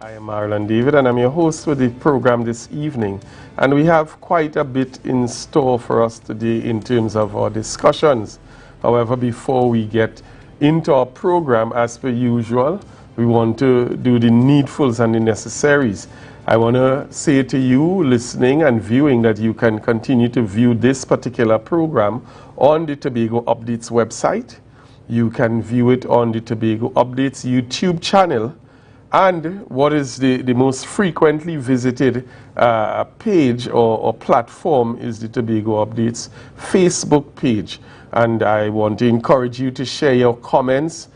I am Marlon David and I'm your host for the program this evening, and we have quite a bit in store for us today in terms of our discussions. However, before we get into our program, as per usual, we want to do the needfuls and the necessaries. I want to say to you listening and viewing that you can continue to view this particular program on the Tobago Updates website. You can view it on the Tobago Updates YouTube channel, and what is the most frequently visited page or platform is the Tobago Updates Facebook page. And I want to encourage you to share your comments,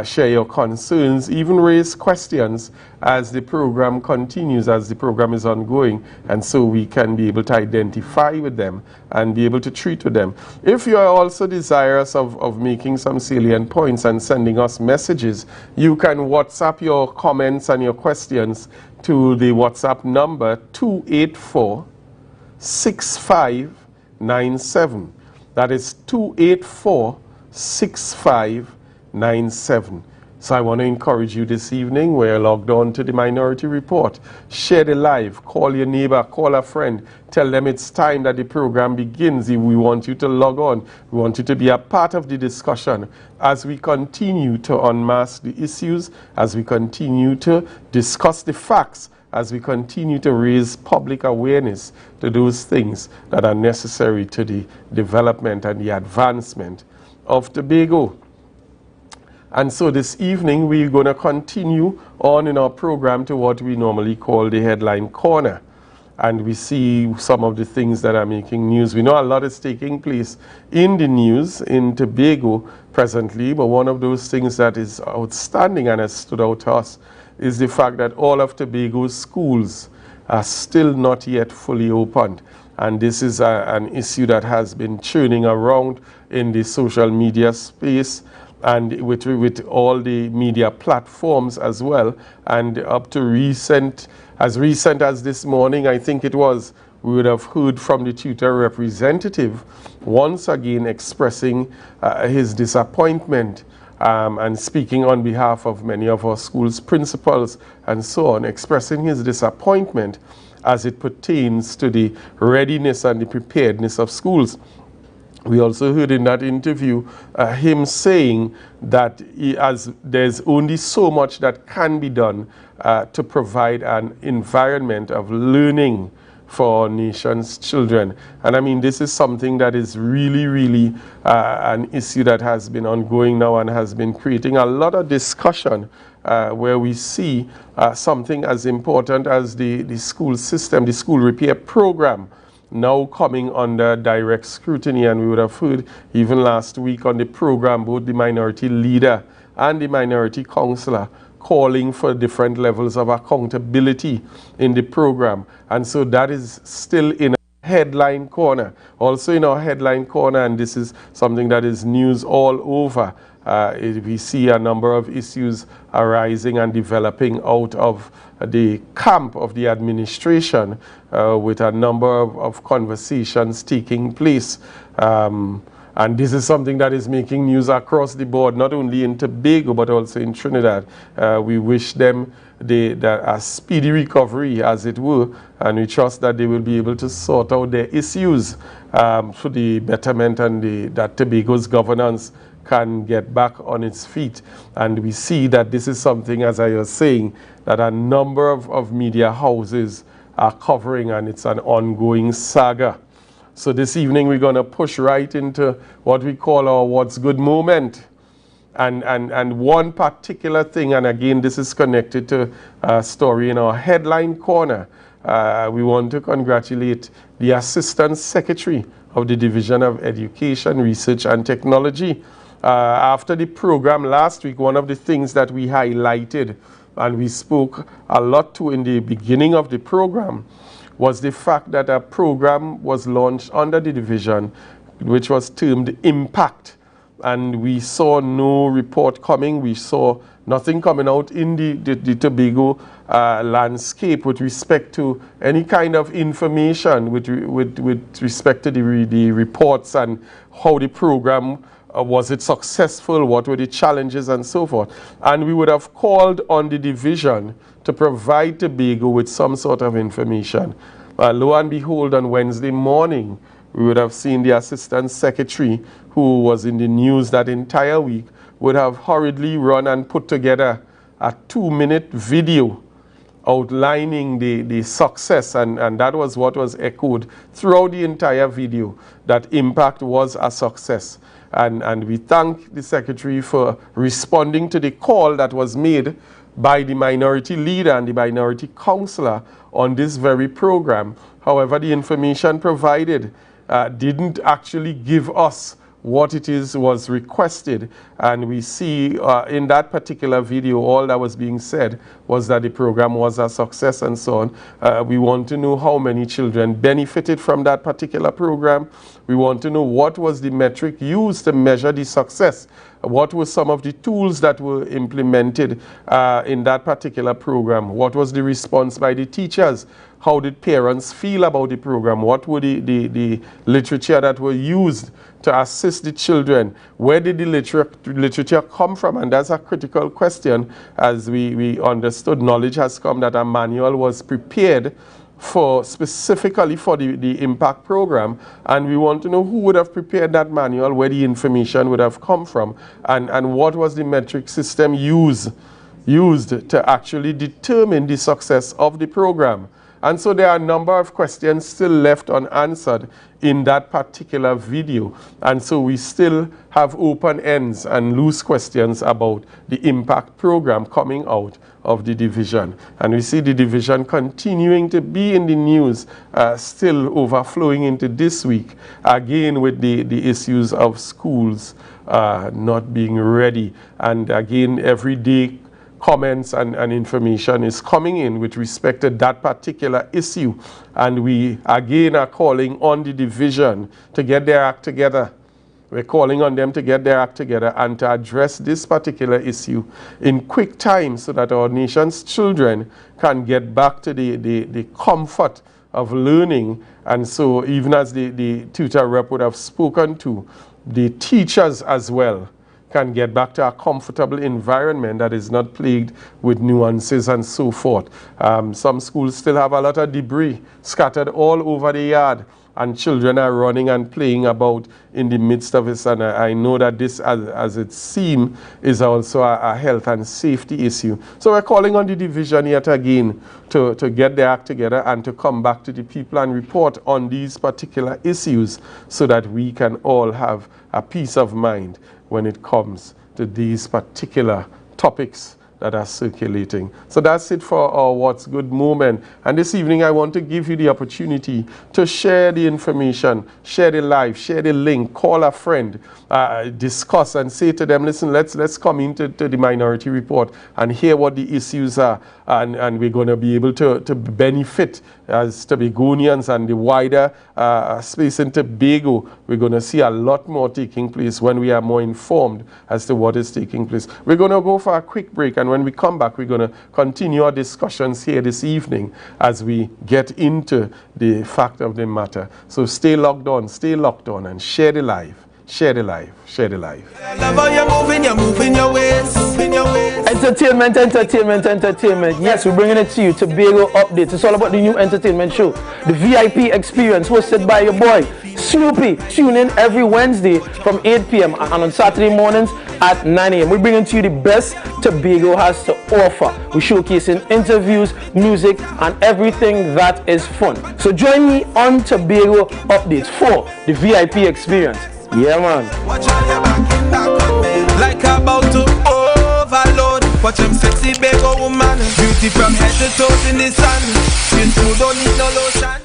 share your concerns, even raise questions as the program continues, as the program is ongoing, and so we can be able to identify with them and be able to treat with them. If you are also desirous of making some salient points and sending us messages, you can WhatsApp your comments and your questions to the WhatsApp number 284-6597. That is 284-6597. So I want to encourage you this evening. We're logged on to the Minority Report. Share the live. Call your neighbor. Call a friend. Tell them it's time that the program begins. We want you to log on. We want you to be a part of the discussion as we continue to unmask the issues, as we continue to discuss the facts, as we continue to raise public awareness to those things that are necessary to the development and the advancement of Tobago. And so this evening we're going to continue on in our program to what we normally call the Headline Corner. And we see some of the things that are making news. We know a lot is taking place in the news in Tobago presently, but one of those things that is outstanding and has stood out to us is the fact that all of Tobago's schools are still not yet fully opened. And this is an issue that has been churning around in the social media space and with all the media platforms as well. And up to recent as this morning, I think it was, we would have heard from the tutor representative once again expressing his disappointment and speaking on behalf of many of our schools' principals and so on, expressing his disappointment as it pertains to the readiness and the preparedness of schools. We also heard in that interview him saying that there's only so much that can be done to provide an environment of learning for our nation's children. And I mean, this is something that is really an issue that has been ongoing now and has been creating a lot of discussion where we see something as important as the school system, the school repair program, now coming under direct scrutiny. And we would have heard even last week on the program both the minority leader and the minority councillor calling for different levels of accountability in the program. And so that is still in a headline corner. Also in our headline corner, and this is something that is news all over, we see a number of issues arising and developing out of the camp of the administration with a number of conversations taking place. And this is something that is making news across the board, not only in Tobago, but also in Trinidad. We wish them a speedy recovery, as it were, and we trust that they will be able to sort out their issues for the betterment and that Tobago's governance can get back on its feet. And we see that this is something, as I was saying, that a number of media houses are covering, and it's an ongoing saga. So this evening we're going to push right into what we call our What's Good moment. And one particular thing, and again this is connected to a story in our headline corner, we want to congratulate the Assistant Secretary of the Division of Education, Research and Technology. After the program last week, one of the things that we highlighted and we spoke a lot to in the beginning of the program was the fact that a program was launched under the division which was termed Impact. And we saw no report coming. We saw nothing coming out in the Tobago landscape with respect to any kind of information with respect to the reports and how the program Was it successful? What were the challenges and so forth? And we would have called on the division to provide Tobago with some sort of information. Lo and behold, on Wednesday morning, we would have seen the assistant secretary, who was in the news that entire week, would have hurriedly run and put together a 2-minute video outlining the success, and that was what was echoed throughout the entire video, that Impact was a success. And we thank the secretary for responding to the call that was made by the minority leader and the minority councillor on this very program. However, the information provided didn't actually give us what it was requested, and we see in that particular video all that was being said was that the program was a success and so on. We want to know how many children benefited from that particular program. We want to know what was the metric used to measure the success. What were some of the tools that were implemented in that particular program? What was the response by the teachers? How did parents feel about the program? What were the literature that were used to assist the children? Where did the literature come from? And that's a critical question. As we understood, knowledge has come that a manual was prepared specifically for the Impact program, and we want to know who would have prepared that manual, where the information would have come from, and what was the metric system used to actually determine the success of the program. And so there are a number of questions still left unanswered in that particular video. And so we still have open ends and loose questions about the Impact program coming out of the division. And we see the division continuing to be in the news, still overflowing into this week, again with the issues of schools not being ready. And again, every day comments and information is coming in with respect to that particular issue, and we again are calling on the division to get their act together. We're calling on them to get their act together and to address this particular issue in quick time so that our nation's children can get back to the comfort of learning. And so even as the tutor rep would have spoken to, the teachers as well can get back to a comfortable environment that is not plagued with nuances and so forth. Some schools still have a lot of debris scattered all over the yard, and children are running and playing about in the midst of it. And I know that this, as it seems, is also a health and safety issue. So we're calling on the division yet again to get their act together and to come back to the people and report on these particular issues so that we can all have a peace of mind when it comes to these particular topics that are circulating. So that's it for our What's Good moment. And this evening I want to give you the opportunity to share the information, share the live, share the link, call a friend, discuss and say to them, listen, let's come into the Minority Report and hear what the issues are, and we're going to be able to benefit as Tobagonians and the wider space in Tobago. We're going to see a lot more taking place when we are more informed as to what is taking place. We're going to go for a quick break, and when we come back, we're going to continue our discussions here this evening as we get into the fact of the matter. So stay locked on, and share the live. Share the live. Share the live. You're moving your ways. Entertainment. Yes, we're bringing it to you. Tobago Updates. It's all about the new entertainment show, the VIP Experience, hosted by your boy Snoopy. Tune in every Wednesday from 8 p.m. and on Saturday mornings at 9 a.m. We're bringing to you the best Tobago has to offer. We're showcasing interviews, music, and everything that is fun. So join me on Tobago Updates for the VIP Experience. Yeah, man. Watch on your back in that like about to overload. Watch them sexy Tobago woman. Beauty from head to toes in the sun. Skin food don't need no lotion.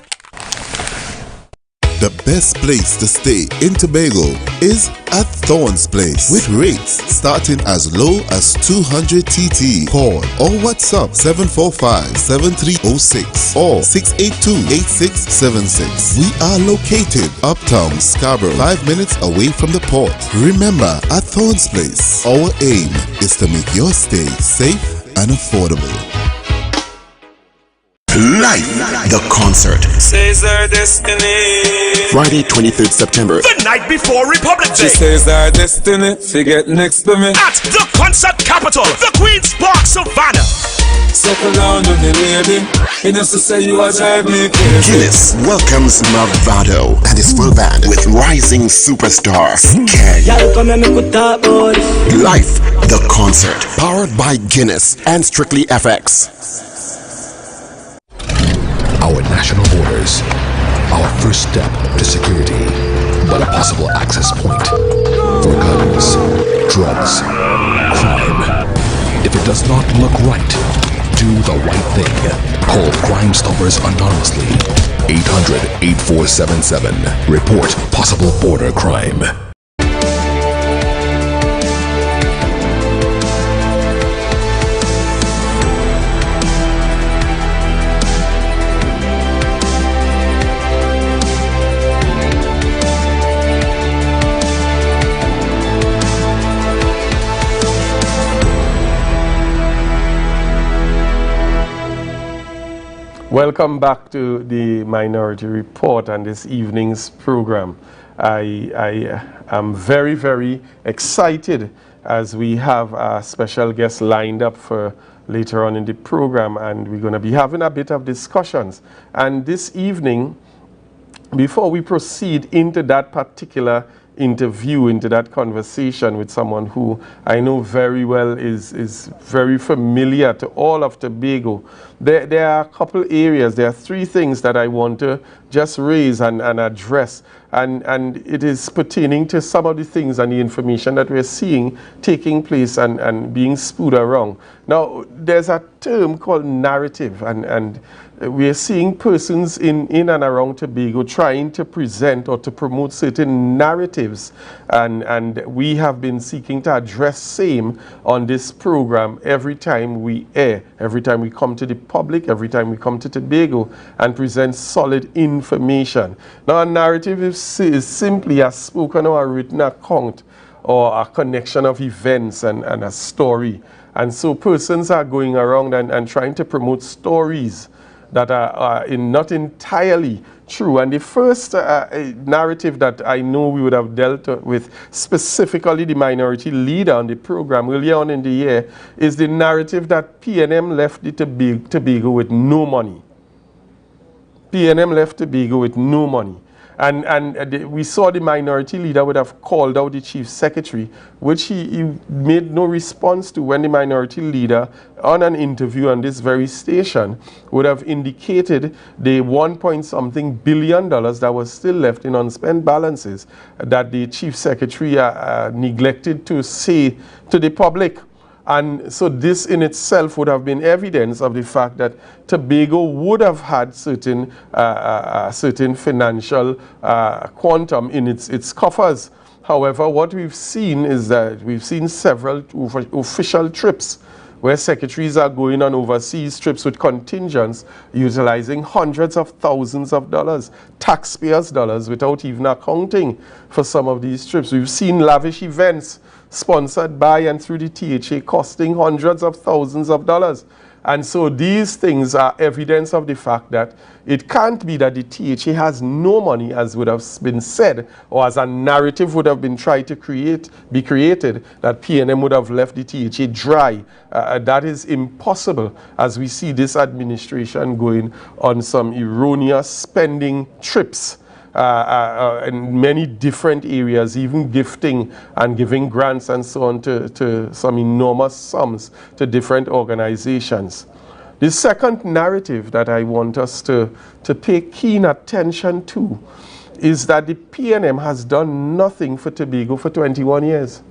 The best place to stay in Tobago is at Thorn's Place, with rates starting as low as 200 TT. Call or WhatsApp 745-7306 or 682-8676. We are located uptown Scarborough, 5 minutes away from the port. Remember, at Thorn's Place, our aim is to make your stay safe and affordable. Life, the concert. Says our destiny. Friday, 23rd September. The night before Republic Day. She says our destiny. She get next to me. At the concert capital, the Queen's Park, Savannah. Settle down with me, lady. It is to say you are driving me crazy. Guinness welcomes Mavado and his full band with rising superstar Skag. Life, the concert. Powered by Guinness and Strictly FX. Our national borders, our first step to security, but a possible access point for guns, drugs, crime. If it does not look right, do the right thing. Call Crime Stoppers anonymously. 800-8477. Report possible border crime. Welcome back to the Minority Report and this evening's program. I am very, very excited as we have a special guest lined up for later on in the program, and we're going to be having a bit of discussions. And this evening, before we proceed into that particular interview, into that conversation with someone who I know very well is very familiar to all of Tobago, there are a couple areas, there are three things that I want to just raise and address, and it is pertaining to some of the things and the information that we're seeing taking place and being spewed around. Now, there's a term called narrative, and we're seeing persons in and around Tobago trying to present or to promote certain narratives, and we have been seeking to address same on this program every time we air, every time we come to the public, every time we come to Tobago and present solid information. Now, a narrative is simply a spoken or a written account or a connection of events and a story. And so persons are going around and trying to promote stories that are not entirely true. And the first narrative that I know we would have dealt with, specifically the minority leader on the program earlier on in the year, is the narrative that PNM left the Tobago with no money. PNM left Tobago with no money. And we saw the minority leader would have called out the chief secretary, which he made no response to when the minority leader, on an interview on this very station, would have indicated the $1.something billion that was still left in unspent balances that the chief secretary neglected to say to the public. And so this in itself would have been evidence of the fact that Tobago would have had certain financial quantum in its coffers. However, what we've seen is that we've seen several official trips where secretaries are going on overseas trips with contingents utilizing hundreds of thousands of dollars, taxpayers' dollars, without even accounting for some of these trips. We've seen lavish events sponsored by and through the THA costing hundreds of thousands of dollars. And so these things are evidence of the fact that it can't be that the THA has no money, as would have been said, or as a narrative would have been tried to be created, that PNM would have left the THA dry. That is impossible, as we see this administration going on some erroneous spending trips in many different areas, even gifting and giving grants and so on to some enormous sums to different organizations. The second narrative that I want us to pay keen attention to is that the PNM has done nothing for Tobago for 21 years.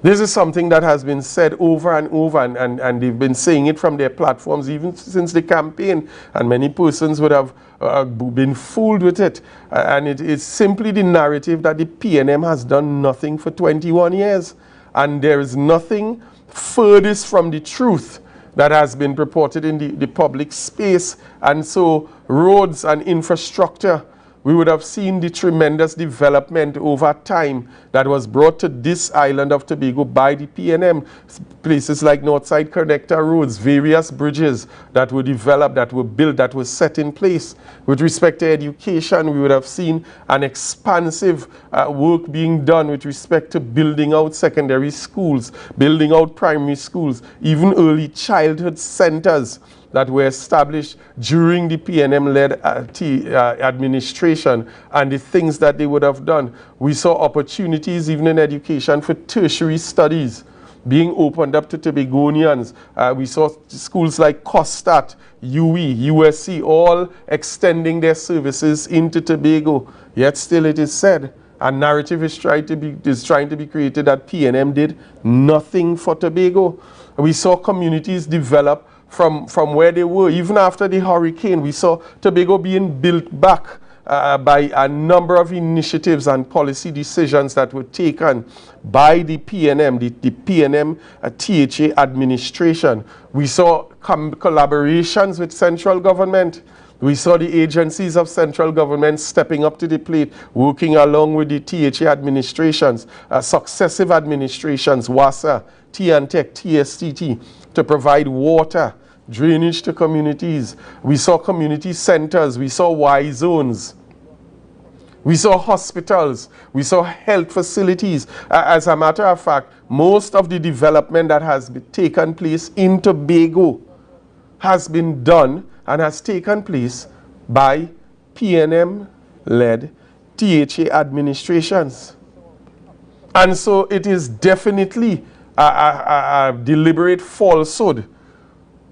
This is something that has been said over and over, and they've been saying it from their platforms even since the campaign, and many persons would have been fooled with it. And it is simply the narrative that the PNM has done nothing for 21 years. And there is nothing furthest from the truth that has been purported in the public space. And so roads and infrastructure we would have seen the tremendous development over time that was brought to this island of Tobago by the PNM. Places like Northside Connector roads, various bridges that were developed, that were built, that were set in place. With respect to education, we would have seen an expansive work being done with respect to building out secondary schools, building out primary schools, even early childhood centers that were established during the PNM-led administration, and the things that they would have done. We saw opportunities even in education for tertiary studies being opened up to Tobagonians. We saw schools like COSTAT, UE, USC, all extending their services into Tobago. Yet still it is said, a narrative is trying to be created that PNM did nothing for Tobago. We saw communities develop from where they were. Even after the hurricane, we saw Tobago being built back by a number of initiatives and policy decisions that were taken by the PNM, the PNM THA administration. We saw collaborations with central government. We saw the agencies of central government stepping up to the plate, working along with the THA administrations, successive administrations, WASA, TNTEC, TSTT, to provide water, drainage to communities. We saw community centers, we saw Y zones, we saw hospitals, we saw health facilities. As a matter of fact, most of the development that has taken place in Tobago has been done and has taken place by PNM-led THA administrations. And so it is definitely a deliberate falsehood,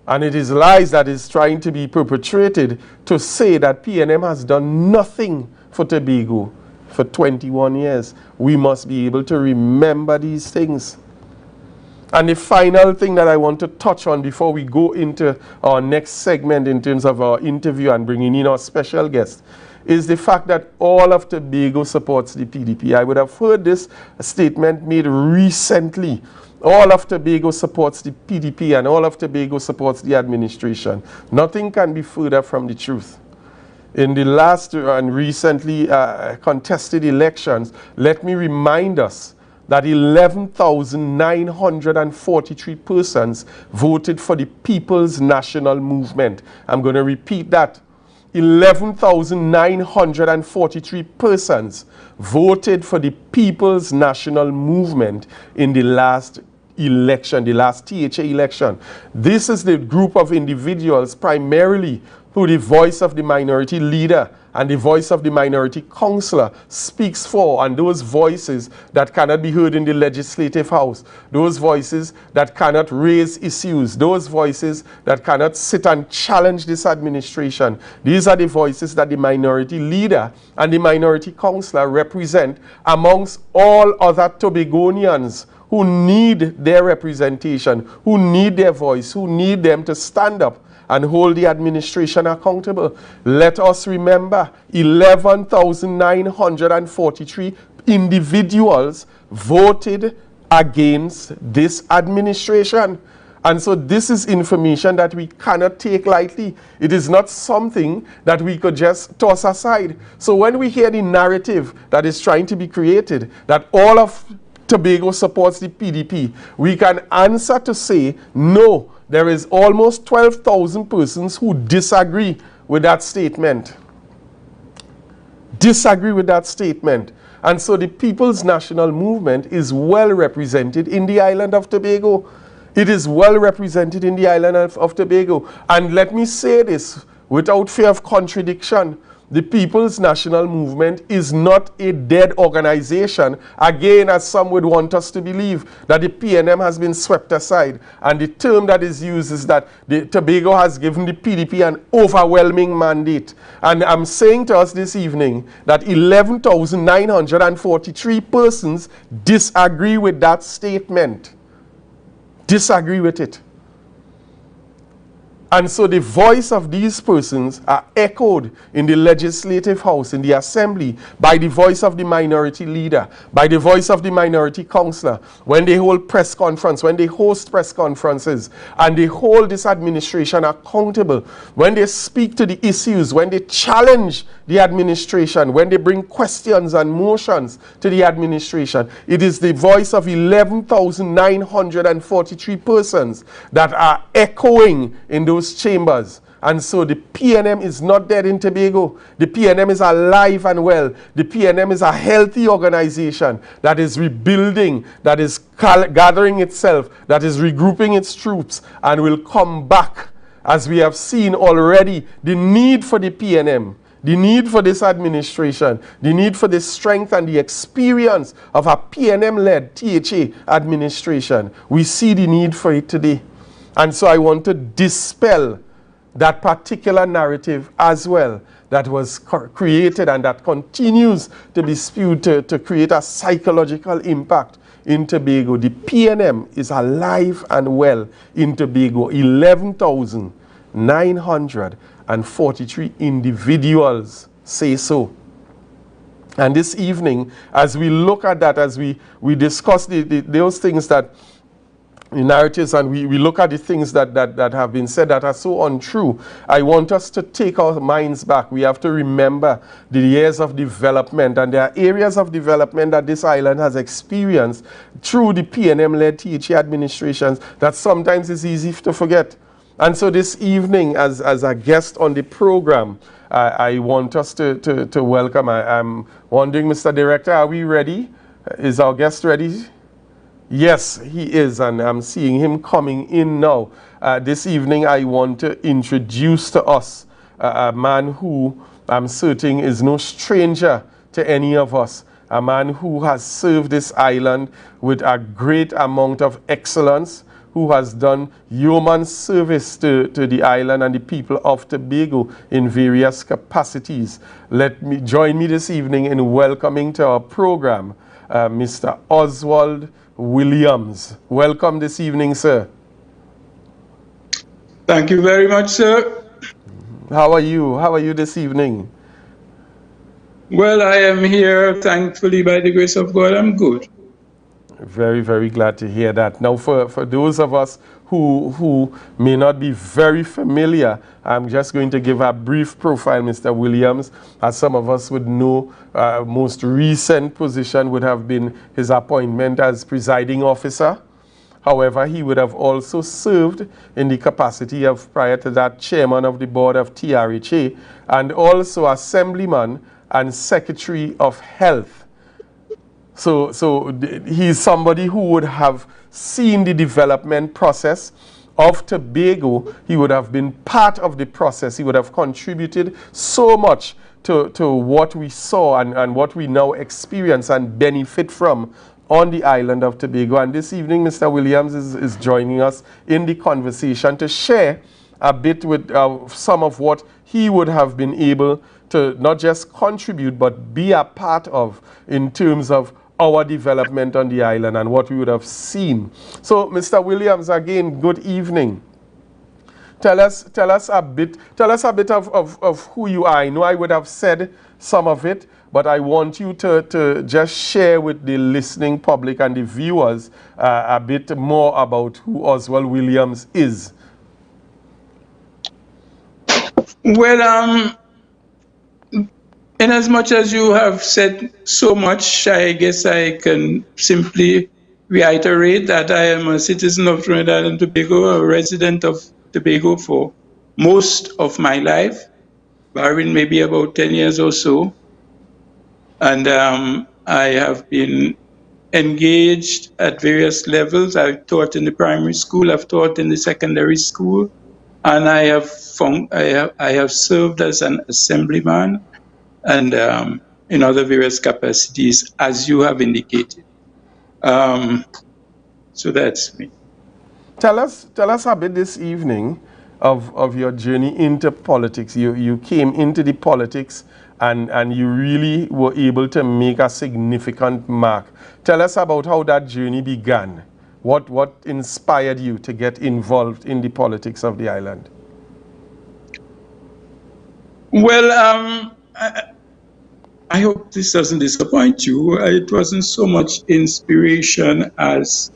and it is lies that is trying to be perpetrated to say that PNM has done nothing for Tobago for 21 years. We must be able to remember these things. And the final thing that I want to touch on before we go into our next segment in terms of our interview and bringing in our special guest is the fact that all of Tobago supports the PDP. I would have heard this statement made recently. All of Tobago supports the PDP and all of Tobago supports the administration. Nothing can be further from the truth. In the last and recently contested elections, let me remind us that 11,943 persons voted for the People's National Movement. I'm going to repeat that. 11,943 persons voted for the People's National Movement in the last election, the last THA election. This is the group of individuals primarily who the voice of the minority leader and the voice of the minority councillor speaks for, and those voices that cannot be heard in the legislative house, those voices that cannot raise issues, those voices that cannot sit and challenge this administration. These are the voices that the minority leader and the minority councillor represent amongst all other Tobagonians who need their representation, who need their voice, who need them to stand up and hold the administration accountable. Let us remember, 11,943 individuals voted against this administration. And so this is information that we cannot take lightly. It is not something that we could just toss aside. So when we hear the narrative that is trying to be created, that all of Tobago supports the PDP, we can answer to say, no, there is almost 12,000 persons who disagree with that statement. Disagree with that statement. And so the People's National Movement is well represented in the island of Tobago. It is well represented in the island of Tobago. And let me say this without fear of contradiction. The People's National Movement is not a dead organization, again, as some would want us to believe, that the PNM has been swept aside. And the term that is used is that the Tobago has given the PDP an overwhelming mandate. And I'm saying to us this evening that 11,943 persons disagree with that statement. Disagree with it. And so the voice of these persons are echoed in the legislative house, in the assembly, by the voice of the minority leader, by the voice of the minority councillor, when they hold press conference, when they host press conferences, and they hold this administration accountable, when they speak to the issues, when they challenge the administration, when they bring questions and motions to the administration. It is the voice of 11,943 persons that are echoing in those chambers. And so the PNM is not dead in Tobago. The PNM is alive and well. The PNM is a healthy organization that is rebuilding, that is gathering itself, that is regrouping its troops, and will come back, as we have seen already, the need for the PNM, the need for this administration, the need for the strength and the experience of a PNM-led THA administration. We see the need for it today. And so I want to dispel that particular narrative as well that was created and that continues to be spewed to create a psychological impact in Tobago. The PNM is alive and well in Tobago. 11,943 individuals say so. And this evening, as we look at that, as we discuss those things that the narratives, and we look at the things that have been said that are so untrue, I want us to take our minds back. We have to remember the years of development, and there are areas of development that this island has experienced through the PNM-led THA administrations that sometimes is easy to forget. And so this evening, as a guest on the program, I want us to welcome, I'm wondering, Mr. Director, are we ready? Is our guest ready? Yes, he is, and I'm seeing him coming in now. This evening, I want to introduce to us a man who I'm certain is no stranger to any of us, a man who has served this island with a great amount of excellence, who has done human service to the island and the people of Tobago in various capacities. Join me this evening in welcoming to our program Mr. Oswald Williams. Welcome this evening, sir. Thank you very much, sir. How are you? How are you this evening? Well, I am here, thankfully, by the grace of God, I'm good. Very, very glad to hear that. Now, for those of us who may not be very familiar, I'm just going to give a brief profile, Mr. Williams. As some of us would know, most recent position would have been his appointment as presiding officer. However, he would have also served in the capacity of, prior to that, chairman of the board of TRHA, and also assemblyman and secretary of health. So he's somebody who would have seen the development process of Tobago. He would have been part of the process. He would have contributed so much to what we saw and what we now experience and benefit from on the island of Tobago. And this evening, Mr. Williams is joining us in the conversation to share a bit with some of what he would have been able to not just contribute, but be a part of in terms of our development on the island and what we would have seen. So, Mr. Williams, again, good evening. Tell us a bit of who you are. I know I would have said some of it, but I want you to just share with the listening public and the viewers a bit more about who Oswald Williams is. Well, in as much as you have said so much, I guess I can simply reiterate that I am a citizen of Trinidad and Tobago, a resident of Tobago for most of my life, barring maybe about 10 years or so. And I have been engaged at various levels. I've taught in the primary school, I've taught in the secondary school, and I have served as an assemblyman and in other various capacities, as you have indicated. So that's me. Tell us a bit this evening of your journey into politics. You came into the politics and you really were able to make a significant mark. Tell us about how that journey began. What inspired you to get involved in the politics of the island? Well, I hope this doesn't disappoint you. It wasn't so much inspiration as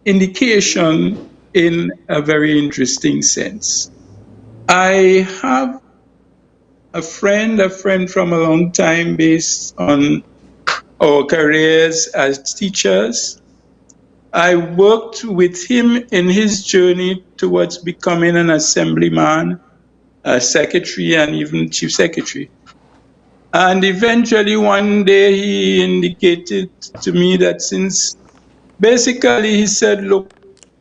indication in a very interesting sense. I have a friend from a long time based on our careers as teachers. I worked with him in his journey towards becoming an assemblyman, a secretary, and even chief secretary. And eventually one day he indicated to me that since basically he said, look,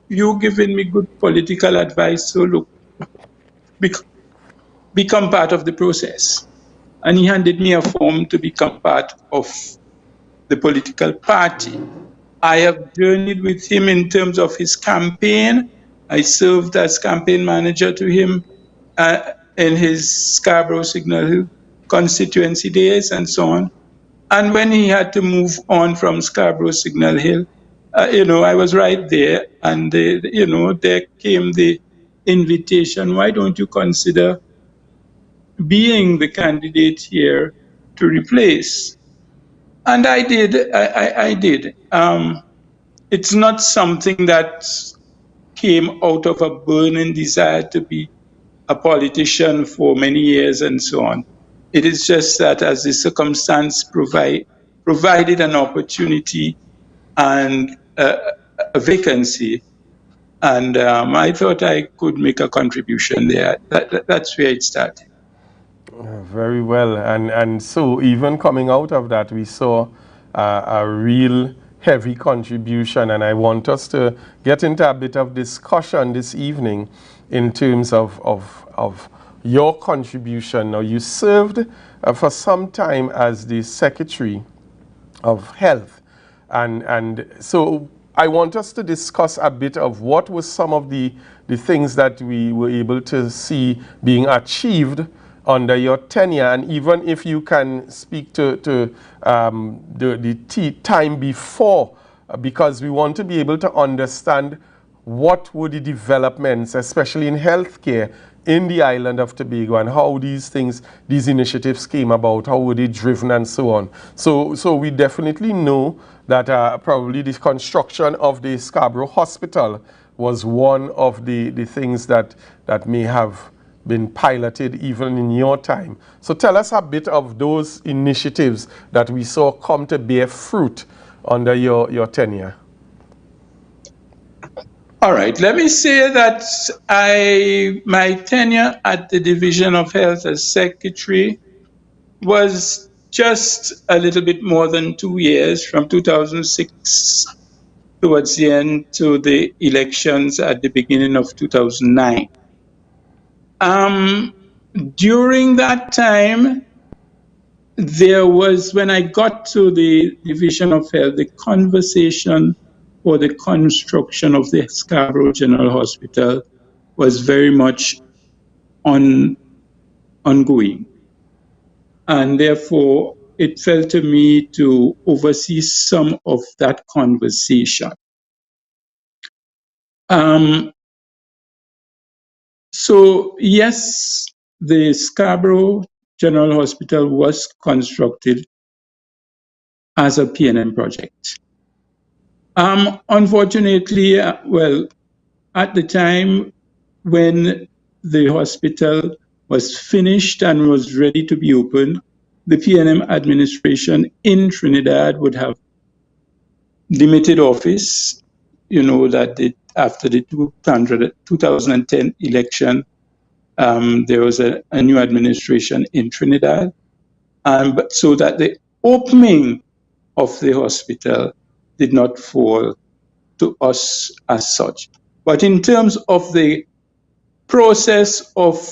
you're giving me good political advice, so look, become part of the process. And he handed me a form to become part of the political party. I have journeyed with him in terms of his campaign. I served as campaign manager to him in his Scarborough Signal Hill constituency days and so on. And when he had to move on from Scarborough Signal Hill, I was right there. And, there came the invitation, why don't you consider being the candidate here to replace? And I did. I did. It's not something that came out of a burning desire to be a politician for many years and so on. It is just that as the circumstance provided an opportunity and a vacancy, and I thought I could make a contribution there. That's where it started. Very well, and so even coming out of that, we saw a real heavy contribution, and I want us to get into a bit of discussion this evening in terms of your contribution. Now, you served for some time as the Secretary of Health, and so I want us to discuss a bit of what was some of the things that we were able to see being achieved under your tenure, and even if you can speak to the time before, because we want to be able to understand what were the developments, especially in healthcare in the island of Tobago, and how these initiatives came about, how were they driven, and so on. So we definitely know that probably the construction of the Scarborough Hospital was one of the things that may have been piloted even in your time. So tell us a bit of those initiatives that we saw come to bear fruit under your tenure. All right, let me say that my tenure at the Division of Health as Secretary was just a little bit more than 2 years, from 2006 towards the end to the elections at the beginning of 2009. During that time, there was, when I got to the Division of Health, the conversation for the construction of the Scarborough General Hospital was very much ongoing. And therefore, it fell to me to oversee some of that conversation. So yes, the Scarborough General Hospital was constructed as a PNM project. Unfortunately, well, at the time when the hospital was finished and was ready to be opened, the PNM administration in Trinidad would have limited office. You know that after the 2010 election, there was a new administration in Trinidad, but so that the opening of the hospital did not fall to us as such. But in terms of the process of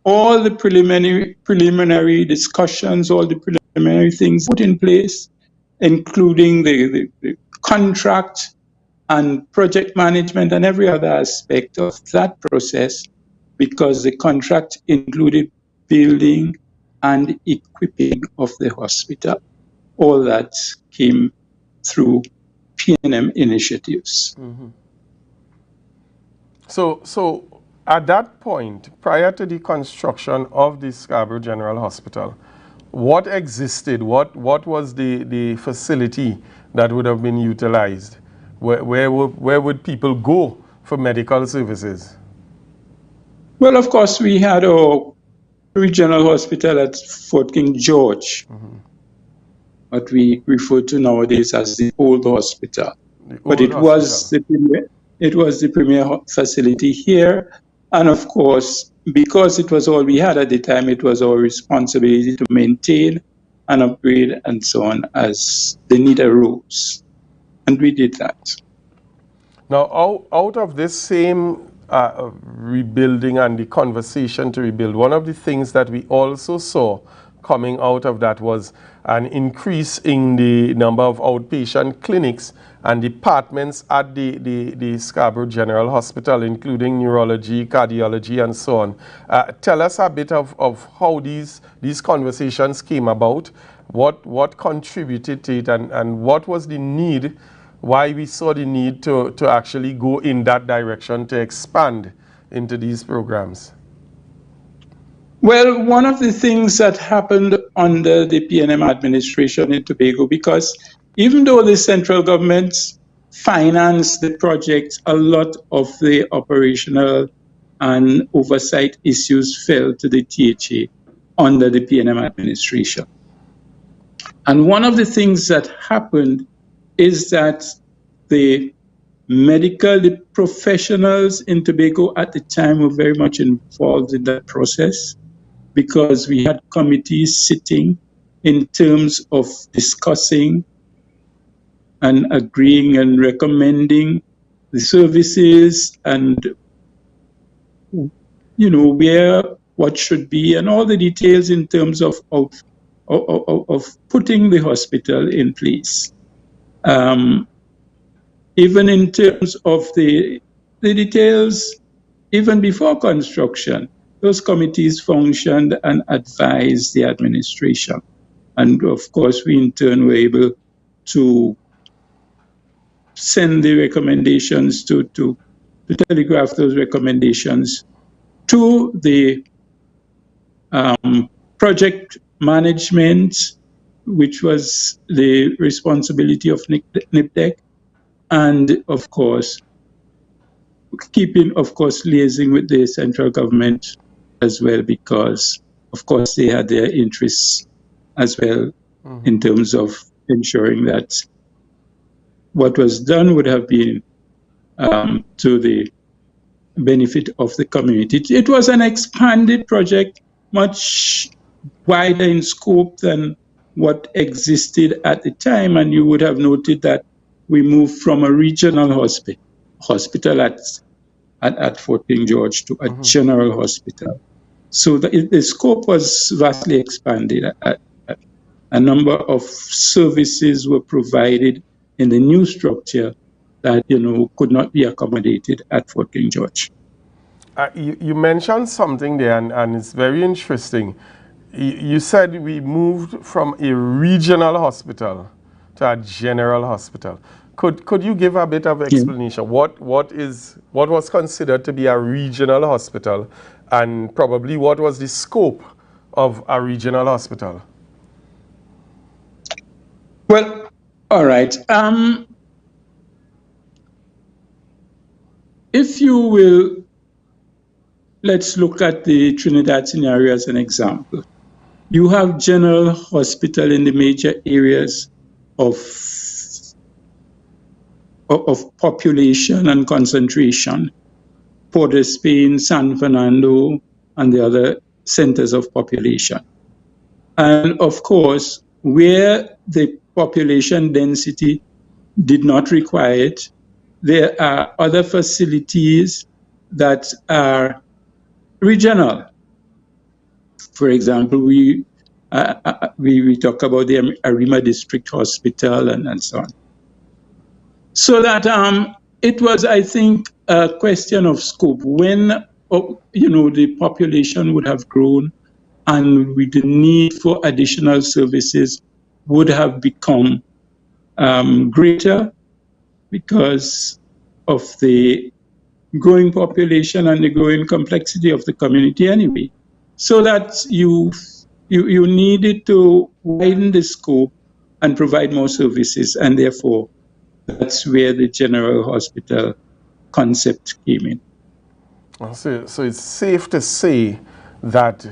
all the preliminary discussions, all the preliminary things put in place, including the contract and project management and every other aspect of that process, because the contract included building and equipping of the hospital. All that came through PNM initiatives. Mm-hmm. So At that point, prior to the construction of the Scarborough General Hospital, what existed? What was the facility that would have been utilized? Where would people go for medical services? Well, of course, we had our regional hospital at Fort King George, what we refer to nowadays as the old hospital. But it was the premier facility here. And of course, because it was all we had at the time, it was our responsibility to maintain and upgrade and so on as the need arose. And we did that. Now, out of this same rebuilding and the conversation to rebuild, one of the things that we also saw coming out of that was an increase in the number of outpatient clinics and departments at the Scarborough General Hospital, including neurology, cardiology, and so on. Tell us a bit of how these conversations came about, what contributed to it, and what was the need, why we saw the need to actually go in that direction to expand into these programs. Well, one of the things that happened under the PNM administration in Tobago, because even though the central government financed the project, a lot of the operational and oversight issues fell to the THA under the PNM administration. And one of the things that happened is that the medical professionals in Tobago at the time were very much involved in that process, because we had committees sitting in terms of discussing and agreeing and recommending the services and, where what should be and all the details in terms of putting the hospital in place. Even in terms of the details, even before construction, those committees functioned and advised the administration. And of course, we in turn were able to send the recommendations to telegraph those recommendations to the project management, which was the responsibility of NIPDEC, and of course, liaising with the central government as well, because of course they had their interests as well in terms of ensuring that what was done would have been to the benefit of the community. It was an expanded project, much wider in scope than what existed at the time, and you would have noted that we moved from a regional hospital at Fort King George to a general hospital. So the scope was vastly expanded. A number of services were provided in the new structure that could not be accommodated at Fort King George. You mentioned something there, and it's very interesting. You said we moved from a regional hospital to a general hospital. Could you give a bit of explanation? What was considered to be a regional hospital, and probably what was the scope of a regional hospital? Well, all right. If you will, let's look at the Trinidad scenario as an example. You have general hospital in the major areas of population and concentration, Port of Spain, San Fernando, and the other centers of population. And of course, where the population density did not require it, there are other facilities that are regional. For example, we talk about the Arima District Hospital and so on. So that it was, I think, a question of scope. When the population would have grown, and with the need for additional services would have become greater because of the growing population and the growing complexity of the community anyway. So that you needed to widen the scope and provide more services, and therefore that's where the general hospital concept came in. So it's safe to say that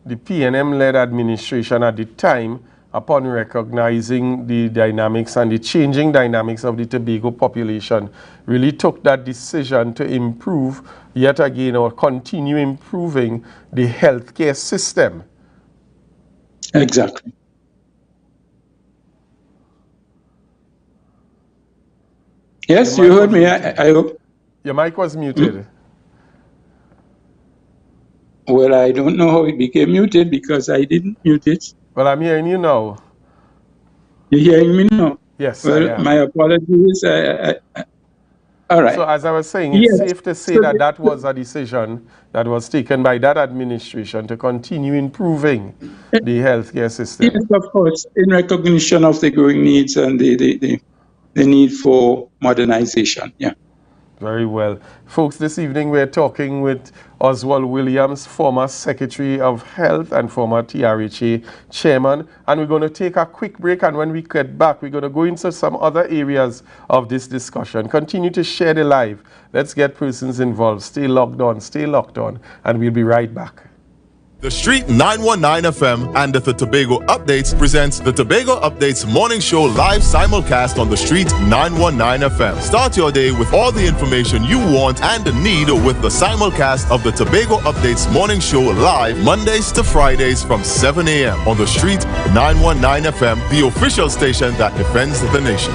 the PNM-led administration at the time, upon recognizing the dynamics and the changing dynamics of the Tobago population, really took that decision to improve, yet again, or continue improving the healthcare system. Exactly. Yes, you heard me, I hope. Your mic was muted. Well, I don't know how it became muted because I didn't mute it. Well, I'm hearing you now. You're hearing me now? Yes, well, I am. My apologies. All right. So as I was saying, it's safe to say that that was a decision that was taken by that administration to continue improving the healthcare system. Yes, of course, in recognition of the growing needs and the need for modernization. Yeah. Very well. Folks, this evening we're talking with Oswald Williams, former Secretary of Health and former TRHA Chairman. And we're going to take a quick break, and when we get back, we're going to go into some other areas of this discussion. Continue to share the live. Let's get persons involved. Stay locked on, and we'll be right back. The Street 919 FM and the Tobago Updates presents the Tobago Updates Morning Show live simulcast on the Street 919 FM. Start your day with all the information you want and need with the simulcast of the Tobago Updates Morning Show live Mondays to Fridays from 7 a.m. on the Street 919 FM, the official station that defends the nation.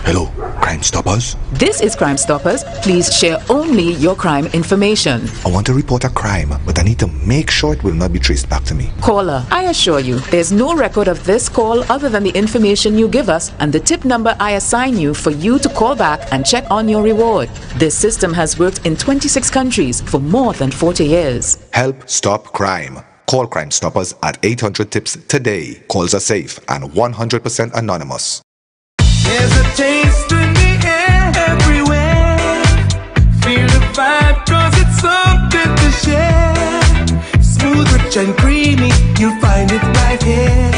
Hello, Crime Stoppers? This is Crime Stoppers. Please share only your crime information. I want to report a crime, but I need to make sure it will not be traced back to me. Caller, I assure you, there's no record of this call other than the information you give us and the tip number I assign you for you to call back and check on your reward. This system has worked in 26 countries for more than 40 years. Help stop crime. Call Crime Stoppers at 800-TIPS today. Calls are safe and 100% anonymous. There's a taste in the air everywhere. Feel the vibe, cause it's something to share. Smooth, rich and creamy, you'll find it right here.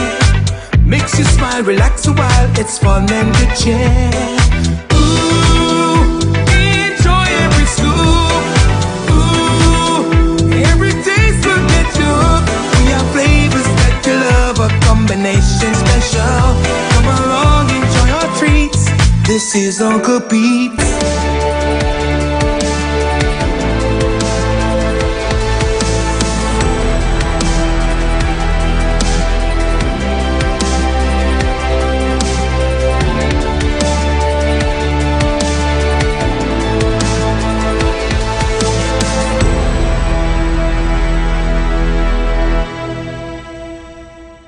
Makes you smile, relax a while, it's fun and good cheer. Ooh, enjoy every scoop. Ooh, every taste will get you hooked. We have flavors that you love, a combination special. Come along, enjoy our treats. This is Uncle Pete's.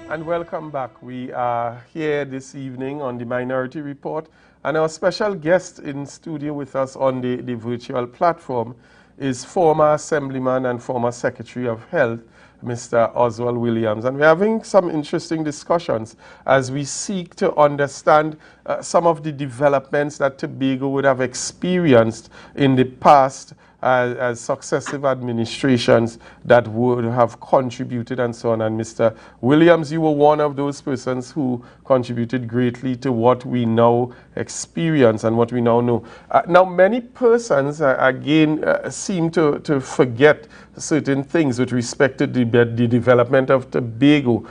And welcome back. We are here this evening on the Minority Report, and our special guest in studio with us on the virtual platform is former Assemblyman and former Secretary of Health, Mr. Oswald Williams. And we're having some interesting discussions as we seek to understand some of the developments that Tobago would have experienced in the past as successive administrations that would have contributed and so on. And Mr. Williams, you were one of those persons who contributed greatly to what we now experience and what we now know. Now, many persons, again, seem to forget certain things with respect to the development of Tobago.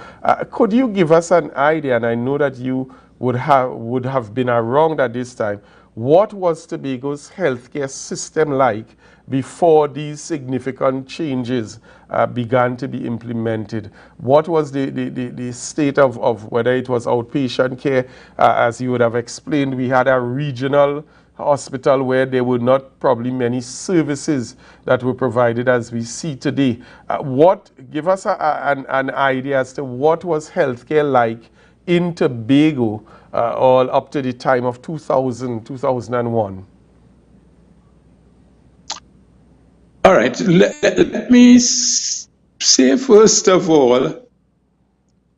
Could you give us an idea, and I know that you would have been around at this time, what was Tobago's healthcare system like before these significant changes began to be implemented? What was the state of whether it was outpatient care? As you would have explained, we had a regional hospital where there were not probably many services that were provided as we see today. Give us an idea as to what was healthcare like in Tobago all up to the time of 2001. All right, let me say first of all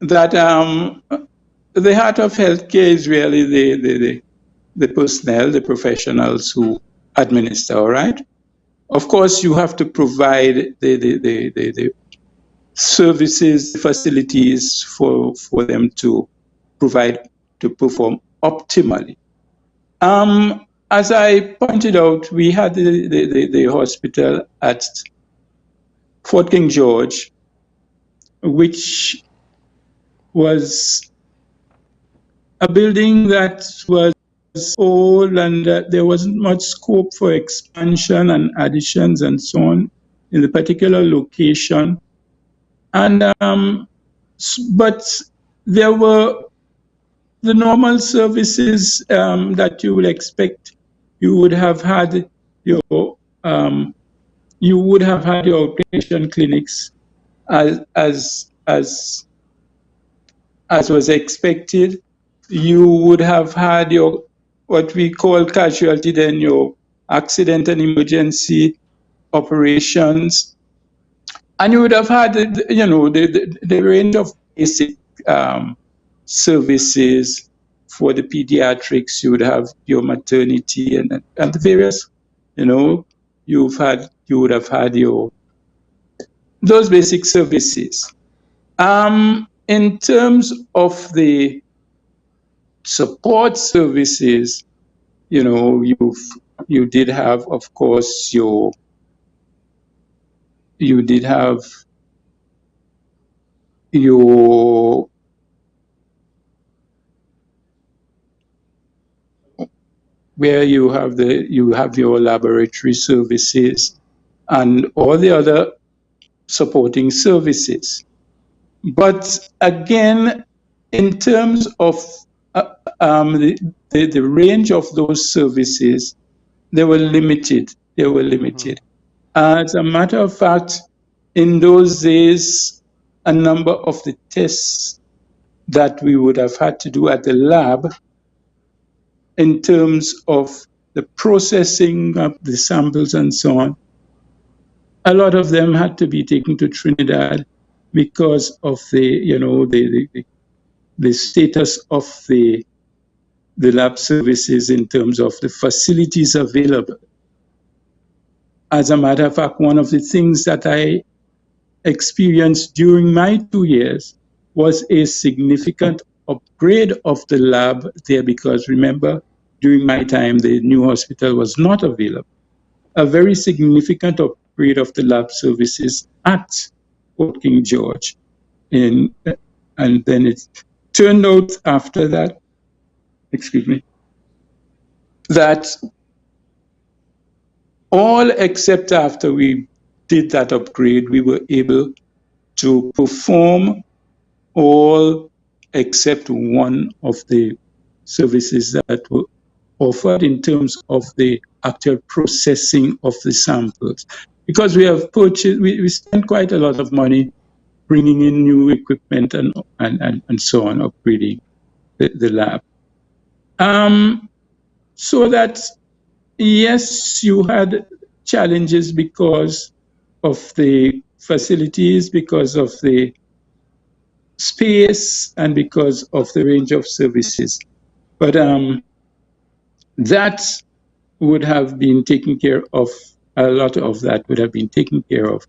that the heart of healthcare is really the personnel, the professionals who administer, all right? Of course, you have to provide the services, facilities for them to perform optimally. As I pointed out, we had the hospital at Fort King George, which was a building that was old, and there wasn't much scope for expansion and additions and so on in the particular location. And but there were the normal services that you would expect. You would have had your outpatient clinics as was expected. You would have had your what we call casualty, then your accident and emergency operations, and you would have had the range of basic services for the pediatrics. You would have your maternity and the various, you would have had those basic services. In terms of the support services, you did have, of course, where you have your laboratory services and all the other supporting services. But again, in terms of the range of those services, they were limited. As a matter of fact, in those days, a number of the tests that we would have had to do at the lab in terms of the processing of the samples and so on, a lot of them had to be taken to Trinidad because of the status of the lab services in terms of the facilities available. As a matter of fact, one of the things that I experienced during my 2 years was a significant upgrade of the lab there, because remember, during my time, the new hospital was not available. A very significant upgrade of the lab services at Fort King George. And then it turned out after that, that all except after we did that upgrade, we were able to perform all except one of the services that were offered in terms of the actual processing of the samples. Because we have purchased, we spent quite a lot of money bringing in new equipment and so on, upgrading the lab. So that, yes, you had challenges because of the facilities, because of the space, and because of the range of services. But that would have been taken care of, a lot of that would have been taken care of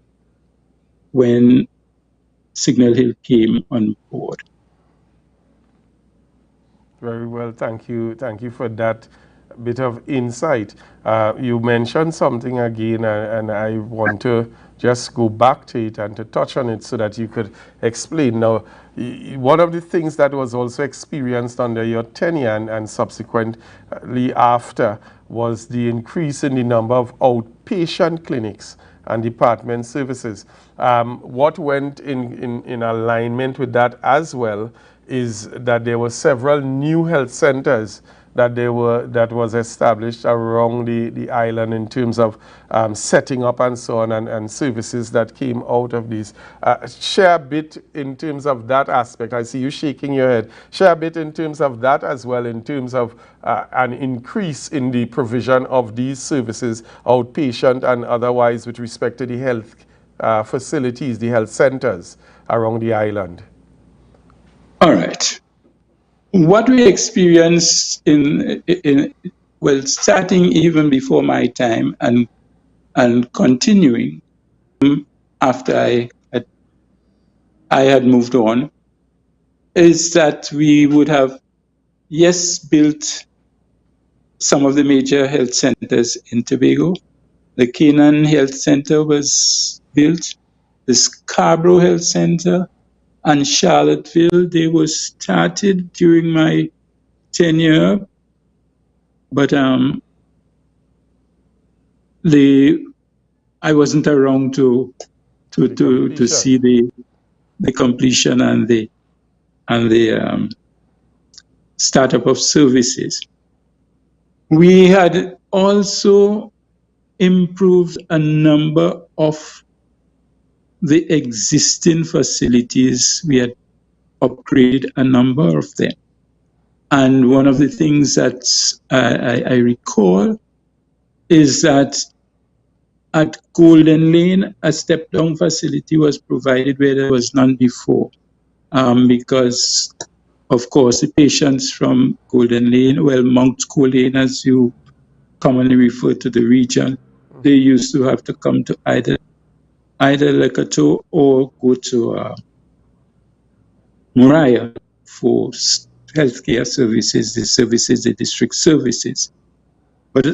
when Signal Hill came on board. Very well, thank you. Thank you for that bit of insight. You mentioned something again, and I want to just go back to it and to touch on it so that you could explain. Now, one of the things that was also experienced under your tenure and subsequently after was the increase in the number of outpatient clinics and department services. What went in alignment with that as well is that there were several new health centers that was established around the island in terms of setting up and so on, and services that came out of these. Share a bit in terms of that aspect. I see you shaking your head. Share a bit in terms of that as well, in terms of an increase in the provision of these services, outpatient and otherwise, with respect to the health facilities, the health centers around the island. All right. what we experienced well, starting even before my time and continuing after I had moved on, is that we would have, yes, built some of the major health centers in Tobago. The Canaan Health Center was built, the Scarborough Health Center, and Charlottesville. They were started during my tenure, but I wasn't around to see the completion and the startup of services. We had also improved a number of the existing facilities. We had upgraded a number of them. And one of the things that I recall is that at Golden Lane, a step-down facility was provided where there was none before. Because, of course, the patients from Golden Lane, well, Mount Lane, as you commonly refer to the region, they used to have to come to either Lekato or go to Moriah for healthcare services, the district services. But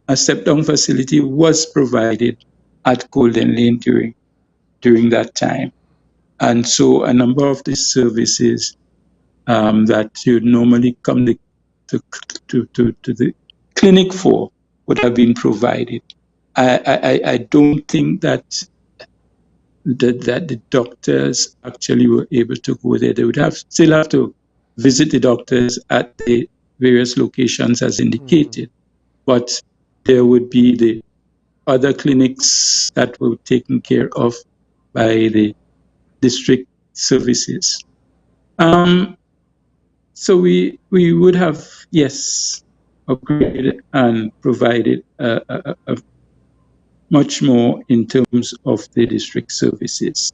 a step-down facility was provided at Golden Lane during that time. And so a number of the services that you normally come to the clinic for would have been provided. I don't think that the doctors actually were able to go there. They would still have to visit the doctors at the various locations as indicated, but there would be the other clinics that were taken care of by the district services. So we would have, yes, upgraded and provided much more in terms of the district services.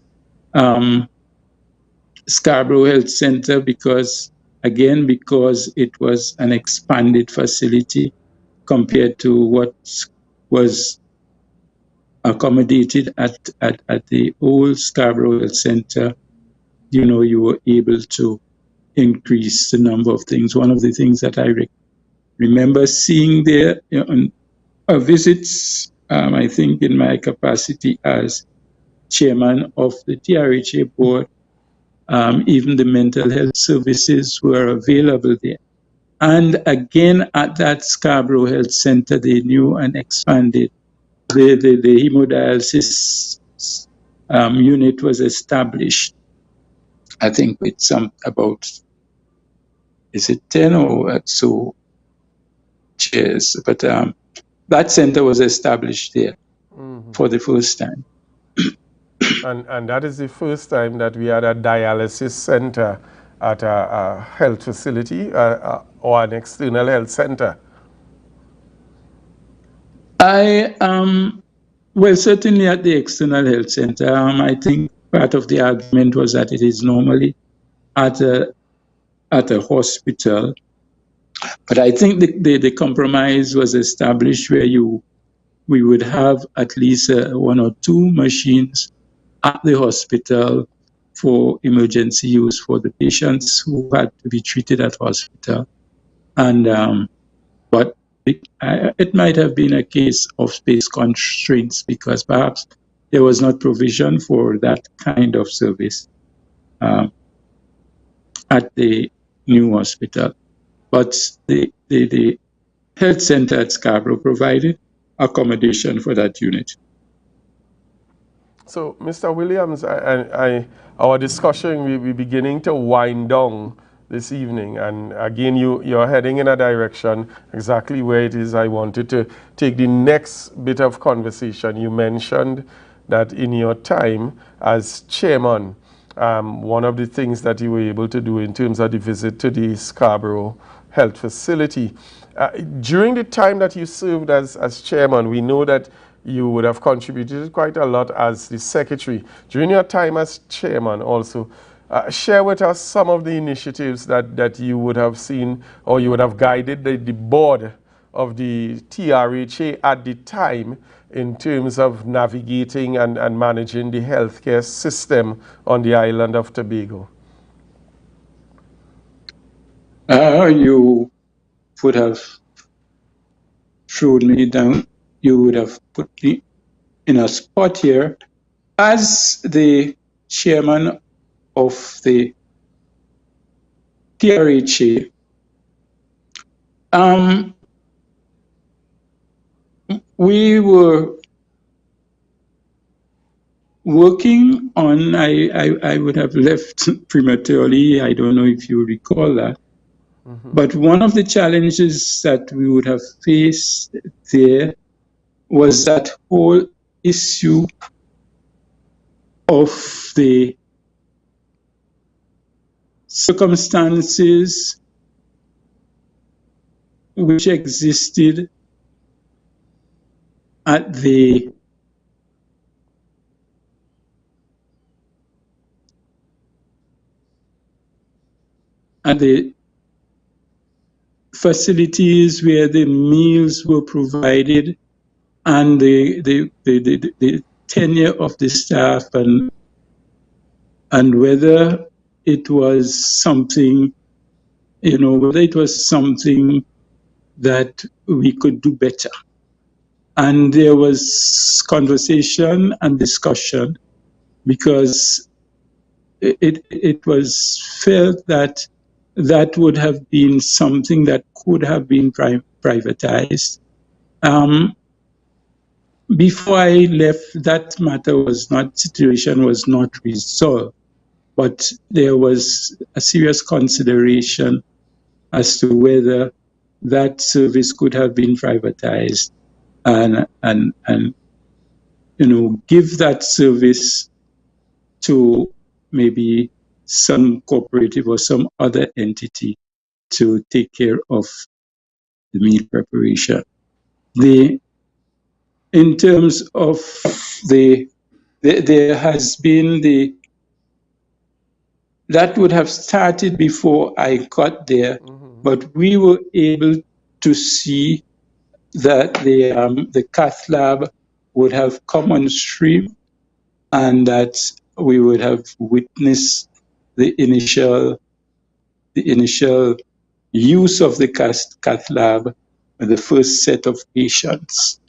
Scarborough Health Center, because it was an expanded facility compared to what was accommodated at the old Scarborough Health Center, you were able to increase the number of things. One of the things that I remember seeing there on visits, I think in my capacity as chairman of the TRHA board, even the mental health services were available there. And again, at that Scarborough Health Center, they knew and expanded. The hemodialysis unit was established, I think with about, is it 10 or so chairs? But that center was established there for the first time. And that is the first time that we had a dialysis center at a health facility or an external health center. Well, certainly at the external health center. I think part of the argument was that it is normally at a hospital. But I think the compromise was established where we would have at least 1 or 2 machines at the hospital for emergency use for the patients who had to be treated at hospital. And but it might have been a case of space constraints because perhaps there was not provision for that kind of service at the new hospital. But the health center at Scarborough provided accommodation for that unit. So, Mr. Williams, our discussion will be beginning to wind down this evening. And again, you're heading in a direction exactly where it is I wanted to take the next bit of conversation. You mentioned that in your time as chairman, one of the things that you were able to do in terms of the visit to the Scarborough Health Facility. During the time that you served as chairman, we know that you would have contributed quite a lot as the secretary. During your time as chairman also, Share with us some of the initiatives that you would have seen or you would have guided the board of the TRHA at the time in terms of navigating and managing the healthcare system on the island of Tobago. You would have thrown me down. You would have put me in a spot here as the chairman of the TRHA. We were working on, I would have left prematurely, I don't know if you recall that, but one of the challenges that we would have faced there was that whole issue of the circumstances which existed at the facilities where the meals were provided and the tenure of the staff and whether it was something, whether it was something that we could do better. And there was conversation and discussion because it was felt that that would have been something that could have been privatized. Before I left, that situation was not resolved, but there was a serious consideration as to whether that service could have been privatized and give that service to maybe some cooperative or some other entity to take care of the meal preparation. In terms of there has been that would have started before I got there, but we were able to see that the cath lab would have come on stream and that we would have witnessed the initial use of the cath lab, the first set of patients.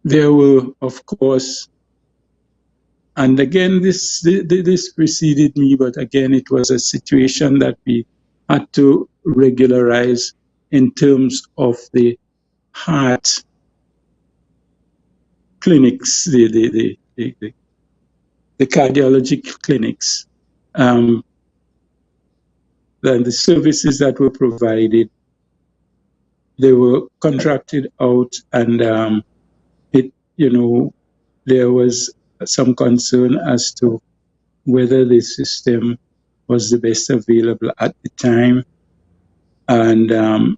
There were, of course, and again, this preceded me, but again, it was a situation that we had to regularize in terms of the heart clinics, the cardiology clinics, and the services that were provided. They were contracted out, and there was some concern as to whether the system was the best available at the time, and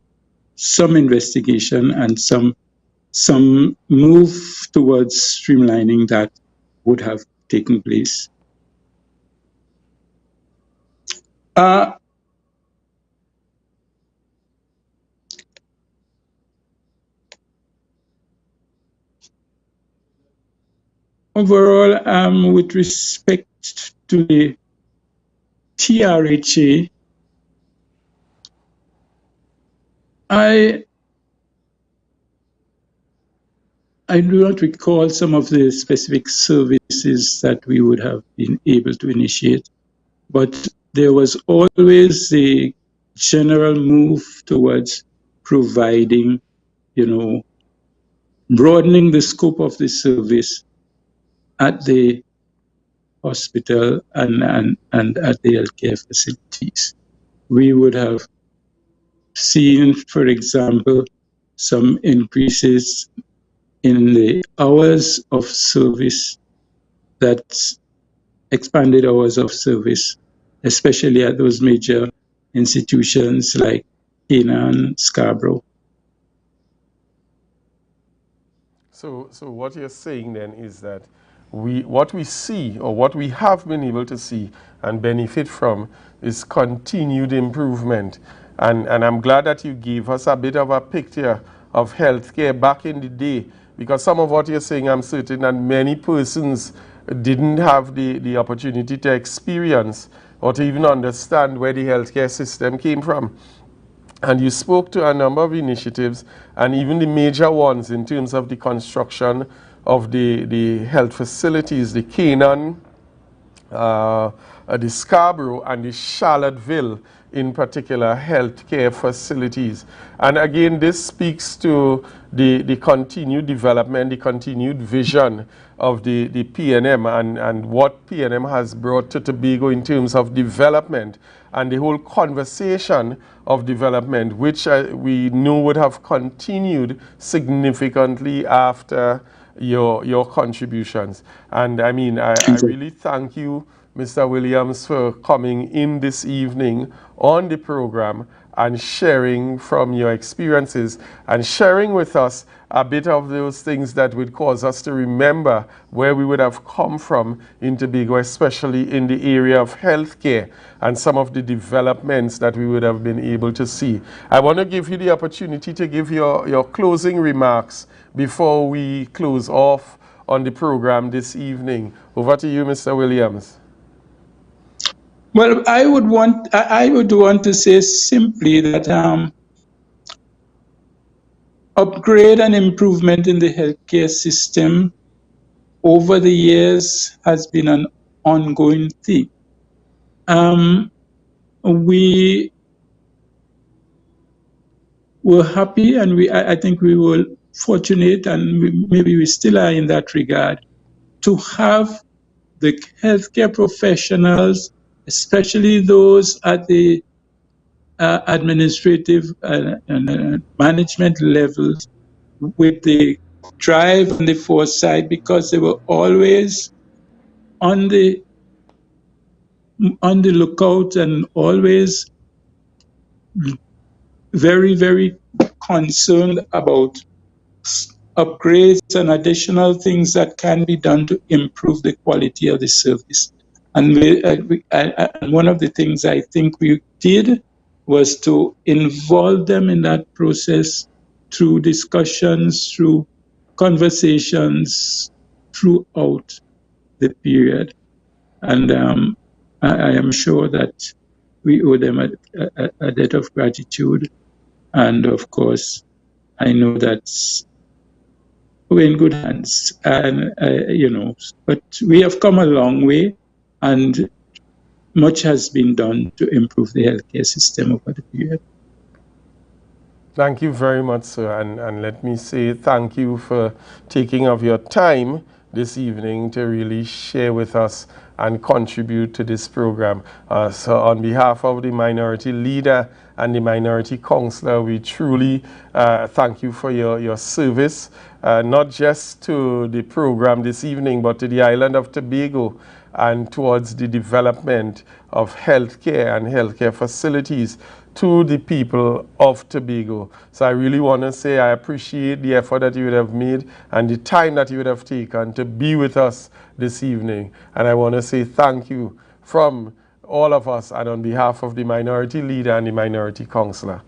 some investigation and some move towards streamlining that would have taken place. Overall, with respect to the TRHA, I do not recall some of the specific services that we would have been able to initiate, but there was always a general move towards providing, broadening the scope of the service at the hospital and at the healthcare facilities. We would have seen, for example, some increases in the hours of service, that expanded hours of service, especially at those major institutions like Canaan, Scarborough. So what you're saying then is that what we see, or what we have been able to see and benefit from, is continued improvement. And I'm glad that you gave us a bit of a picture of healthcare back in the day, because some of what you're saying, I'm certain that many persons didn't have the opportunity to experience or to even understand where the healthcare system came from. And you spoke to a number of initiatives, and even the major ones in terms of the construction of the health facilities, the Canaan, the Scarborough, and the Charlottesville in particular healthcare facilities. And again, this speaks to the continued development, the continued vision of the PNM and what PNM has brought to Tobago in terms of development and the whole conversation of development, which we know would have continued significantly after your contributions. And I mean, I really thank you, Mr. Williams, for coming in this evening on the program and sharing from your experiences and sharing with us a bit of those things that would cause us to remember where we would have come from in Tobago, especially in the area of healthcare and some of the developments that we would have been able to see. I want to give you the opportunity to give your closing remarks before we close off on the program this evening. Over to you, Mr. Williams. Well, I would want to say simply that upgrade and improvement in the healthcare system over the years has been an ongoing theme. We were happy, and I think we were fortunate, and maybe we still are in that regard, to have the healthcare professionals, especially those at the administrative and management levels, with the drive and the foresight, because they were always on the lookout and always very, very concerned about upgrades and additional things that can be done to improve the quality of the service. And one of the things I think we did was to involve them in that process through discussions, through conversations throughout the period. And I am sure that we owe them a debt of gratitude. And of course, I know that we're in good hands. And, but we have come a long way, and much has been done to improve the healthcare system over the period. Thank you very much, sir. And let me say thank you for taking of your time this evening to really share with us and contribute to this program. So on behalf of the Minority Leader and the Minority Councillor, we truly thank you for your service, not just to the program this evening, but to the island of Tobago and towards the development of healthcare and healthcare facilities to the people of Tobago. So I really want to say I appreciate the effort that you would have made and the time that you would have taken to be with us this evening. And I want to say thank you from all of us and on behalf of the Minority Leader and the Minority Councillor.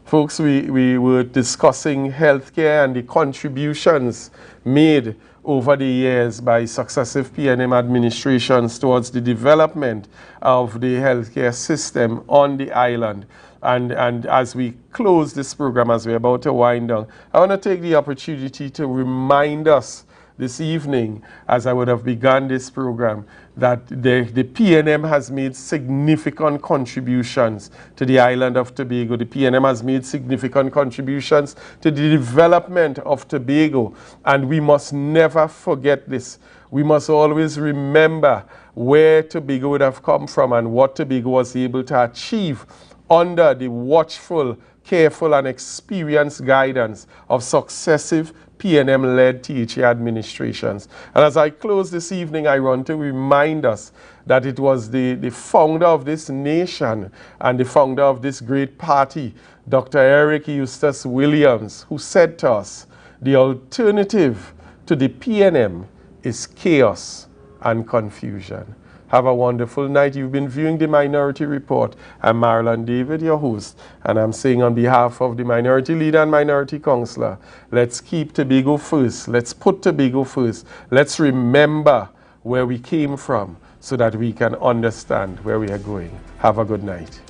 Folks, we were discussing healthcare and the contributions made over the years by successive PNM administrations towards the development of the healthcare system on the island. And as we close this program, as we're about to wind down, I want to take the opportunity to remind us this evening, as I would have begun this program, that the PNM has made significant contributions to the island of Tobago. The PNM has made significant contributions to the development of Tobago, and we must never forget this. We must always remember where Tobago would have come from and what Tobago was able to achieve under the watchful, careful, and experienced guidance of successive PNM-led THA administrations. And as I close this evening, I want to remind us that it was the founder of this nation and the founder of this great party, Dr. Eric Eustace Williams, who said to us, the alternative to the PNM is chaos and confusion. Have a wonderful night. You've been viewing the Minority Report. I'm Marilyn David, your host, and I'm saying on behalf of the Minority Leader and Minority Councillor, let's keep Tobago first. Let's put Tobago first. Let's remember where we came from so that we can understand where we are going. Have a good night.